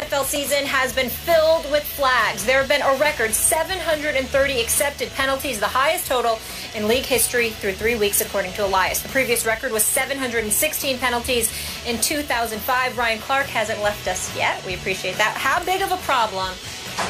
NFL season has been filled with flags. There have been a record 730 accepted penalties, the highest total in league history through 3 weeks, according to Elias. The previous record was 716 penalties in 2005. Ryan Clark hasn't left us yet. We appreciate that. How big of a problem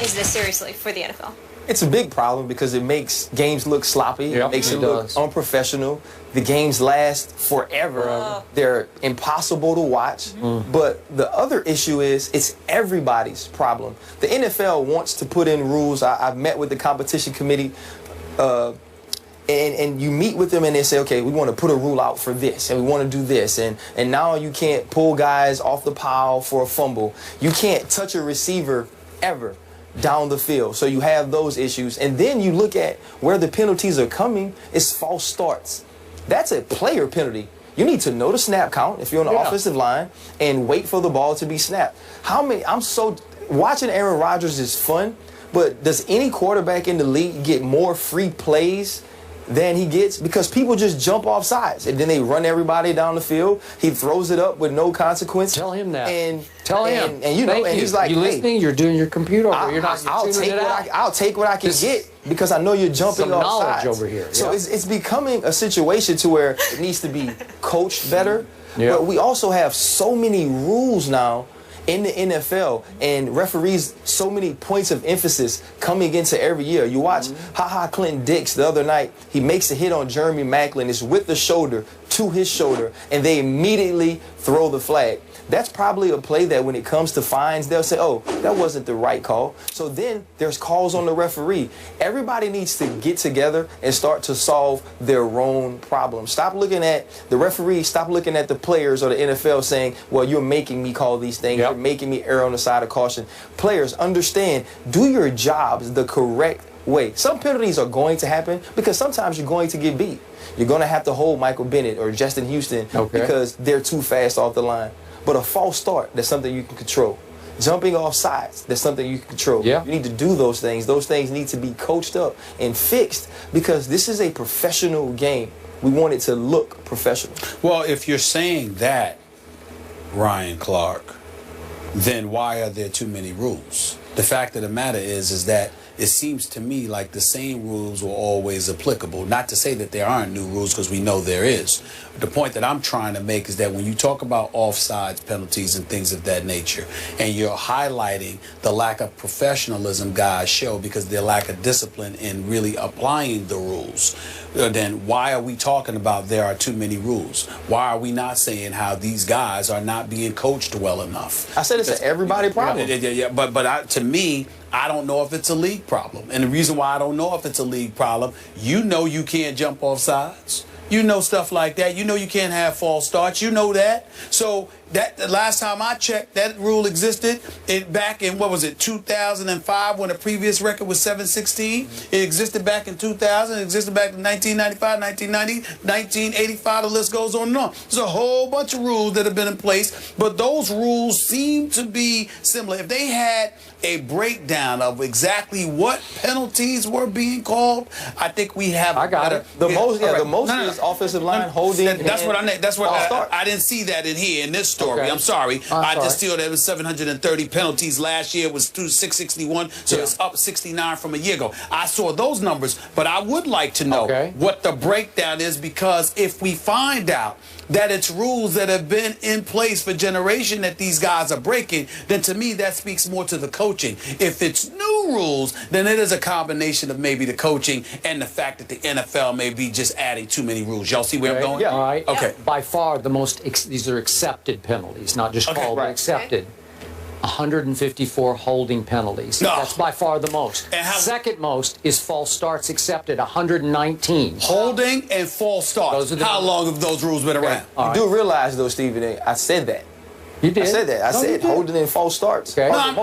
is this, seriously, for the NFL? It's a big problem because it makes games look sloppy. Yep, it makes it look unprofessional. The games last forever. They're impossible to watch. But the other issue is it's everybody's problem. The NFL wants to put in rules. I've met with the competition committee, and you meet with them and they say, okay, we want to put a rule out for this and we want to do this. And now you can't pull guys off the pile for a fumble. You can't touch a receiver ever down the field. So you have those issues. And then you look at where the penalties are coming. It's false starts. That's a player penalty. You need to know the snap count if you're on the offensive line and wait for the ball to be snapped. Watching Aaron Rodgers is fun, but does any quarterback in the league get more free plays than he gets? Because people just jump off sides and then they run everybody down the field. He throws it up with no consequence. Tell him that. Tell him. And you know, and he's like, you listening? You're doing your computer over. You're not. I'll take what I can get because I know you're jumping off sides. Over here. So it's becoming a situation to where it needs to be coached better. But we also have so many rules now in the NFL, and referees, so many points of emphasis coming into every year. You watch Clinton Dix the other night. He makes a hit on Jeremy Maclin. It's with the shoulder to his shoulder, and they immediately throw the flag. That's probably a play that when it comes to fines, they'll say, oh, that wasn't the right call. So then there's calls on the referee. Everybody needs to get together and start to solve their own problems. Stop looking at the referee, stop looking at the players or the NFL saying, well, you're making me call these things. You're making me err on the side of caution. Players, understand, do your jobs the correct way. Some penalties are going to happen because sometimes you're going to get beat. You're going to have to hold Michael Bennett or Justin Houston because they're too fast off the line. But a false start, that's something you can control. Jumping off sides, that's something you can control. You need to do those things. Those things need to be coached up and fixed because this is a professional game. We want it to look professional. Well, if you're saying that, Ryan Clark, then why are there too many rules? The fact of the matter is that it seems to me like the same rules were always applicable. Not to say that there aren't new rules, because we know there is. The point that I'm trying to make is that when you talk about offsides penalties and things of that nature, and you're highlighting the lack of professionalism guys show because their lack of discipline in really applying the rules, then why are we talking about there are too many rules? Why are we not saying how these guys are not being coached well enough? I said it's an everybody problem. But to me, I don't know if it's a league problem. And the reason why I don't know if it's a league problem, you know you can't jump off sides. You know stuff like that. You know you can't have false starts. You know that. So that the last time I checked, that rule existed back in, what was it, 2005, when the previous record was 716. It existed back in 2000. It existed back in 1995, 1990, 1985. The list goes on and on. There's a whole bunch of rules that have been in place, but those rules seem to be similar. If they had a breakdown of exactly what penalties were being called, I think we have. I got it. The most is offensive line holding. That's what I didn't see that in here in this story. I'm sorry. I just feel there was 730 penalties last year. It was 661, so it's up 69 from a year ago. I saw those numbers, but I would like to know what the breakdown is, because if we find out that it's rules that have been in place for generation that these guys are breaking, then to me that speaks more to the coaching. If it's new rules, then it is a combination of maybe the coaching and the fact that the NFL may be just adding too many rules. Y'all see where I'm going? Yeah. All right. Okay. By far the most, these are accepted penalties, not just called, but accepted. 154 holding penalties. No. That's by far the most. And second most is false starts accepted, 119. Holding and false starts. How long have those rules been around? You do realize, though, Stephen, I said that. You did? I said that. I said holding and false starts. No, I'm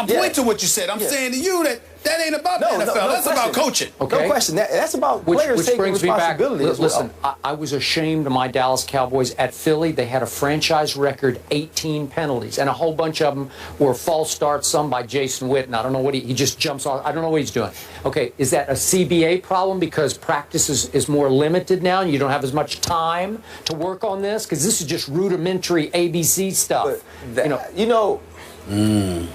pointing to what you said. I'm saying to you that ain't about the NFL. That's about coaching. No question. That's about players taking responsibility. Listen, I was ashamed of my Dallas Cowboys at Philly. They had a franchise record 18 penalties, and a whole bunch of them were false starts, some by Jason Witten. I don't know what he just jumps off. I don't know what he's doing. Okay, is that a CBA problem because practice is more limited now and you don't have as much time to work on this? Because this is just rudimentary ABC stuff. You know,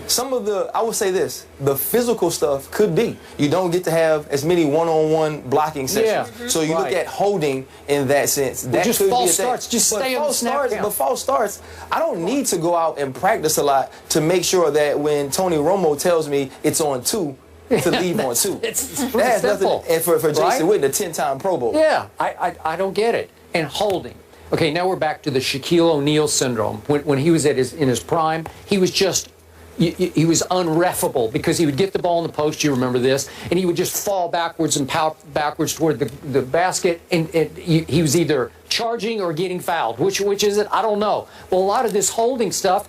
Some of the, I would say this, the physical stuff could be. You don't get to have as many one-on-one blocking sessions. Yeah. So you look at holding in that sense. That just could false be a thing. starts. Just But stay on the false snap starts. count. But false starts, I don't need to go out and practice a lot to make sure that when Tony Romo tells me it's on 2, to leave on 2. It's That pretty has simple. nothing, and for Jason right? Witten, a 10-time Pro Bowl. Yeah, I don't get it. And holding. Okay, now we're back to the Shaquille O'Neal syndrome. When he was in his prime, he was just, he was unreffable because he would get the ball in the post, you remember this, and he would just fall backwards and power backwards toward the basket, and he was either charging or getting fouled. Which is it? I don't know. Well, a lot of this holding stuff,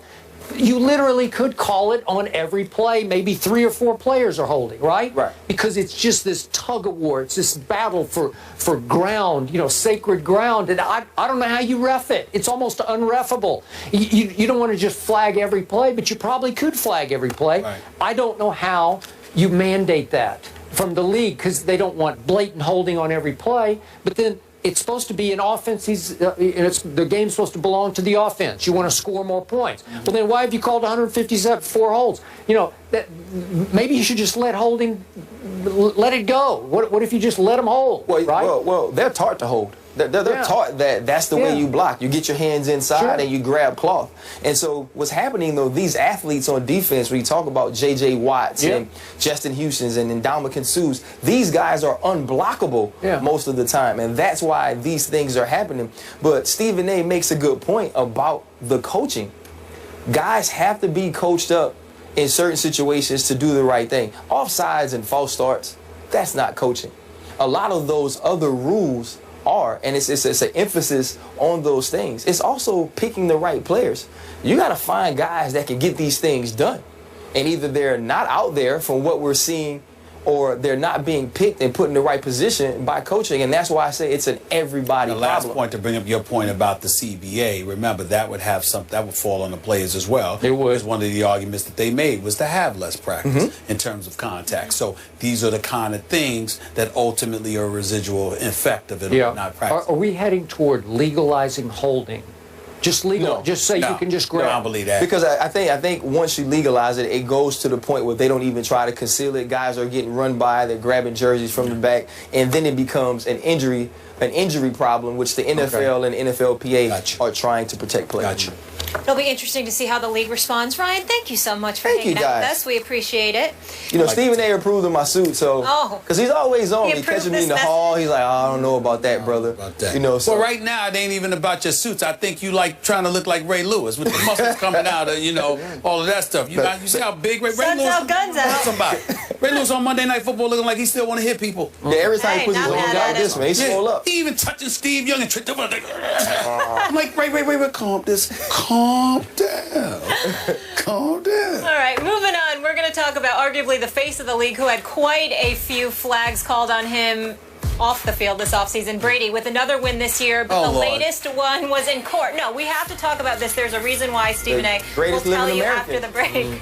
you literally could call it on every play. Maybe 3 or 4 players are holding, right? Right. Because it's just this tug of war. It's this battle for ground, sacred ground. And I don't know how you ref it. It's almost unreffable. You don't want to just flag every play, but you probably could flag every play. Right. I don't know how you mandate that from the league because they don't want blatant holding on every play. But then it's supposed to be an offense. The game's supposed to belong to the offense. You want to score more points. Well, then why have you called 154 holds? Maybe you should just let it go. What if you just let them hold? Well, right? well, they're taught to hold. They're taught that that's the way you block. You get your hands inside and you grab cloth. And so what's happening, though, these athletes on defense, when you talk about J.J. Watts and Justin Houston's and Ndamukong Suh's, these guys are unblockable most of the time. And that's why these things are happening. But Stephen A. makes a good point about the coaching. Guys have to be coached up in certain situations to do the right thing. Offsides and false starts, that's not coaching. A lot of those other rules are, and it's an emphasis on those things. It's also picking the right players. You got to find guys that can get these things done. And either they're not out there from what we're seeing, or they're not being picked and put in the right position by coaching. And that's why I say it's an everybody The last problem. point, to bring up your point about the CBA, remember that would fall on the players as well. It would. Because one of the arguments that they made was to have less practice in terms of contact. So these are the kind of things that ultimately are a residual effect of it not practicing. Are we heading toward legalizing holding? Just legal, just so you can just grab. No, I don't believe that. Because I think once you legalize it, it goes to the point where they don't even try to conceal it. Guys are getting run by, they're grabbing jerseys from the back, and then it becomes an injury problem, which the NFL and NFLPA are trying to protect players. Gotcha. It'll be interesting to see how the league responds. Ryan, thank you so much for Thank you, hanging out with guys. us. We appreciate it. Stephen A. approved of my suit, so because he's always on. He catches me in the hall. He's like, I don't know about that, brother. So well, right now it ain't even about your suits. I think you like trying to look like Ray Lewis with the muscles coming out of all of that stuff. You see how big Ray Suns Lewis? out, guns out. Somebody. Ray Lewis on Monday Night Football looking like he still want to hit people. Yeah, every time he puts his not hands mad like at this, him. man, he swole up. He even touching Steve Young and tripped over. I'm like, Ray, calm down. Calm down. All right, moving on. We're going to talk about arguably the face of the league who had quite a few flags called on him off the field this offseason. Brady with another win this year, but the latest one was in court. No, we have to talk about this. There's a reason why Stephen A. will Greatest tell living you American. after the break.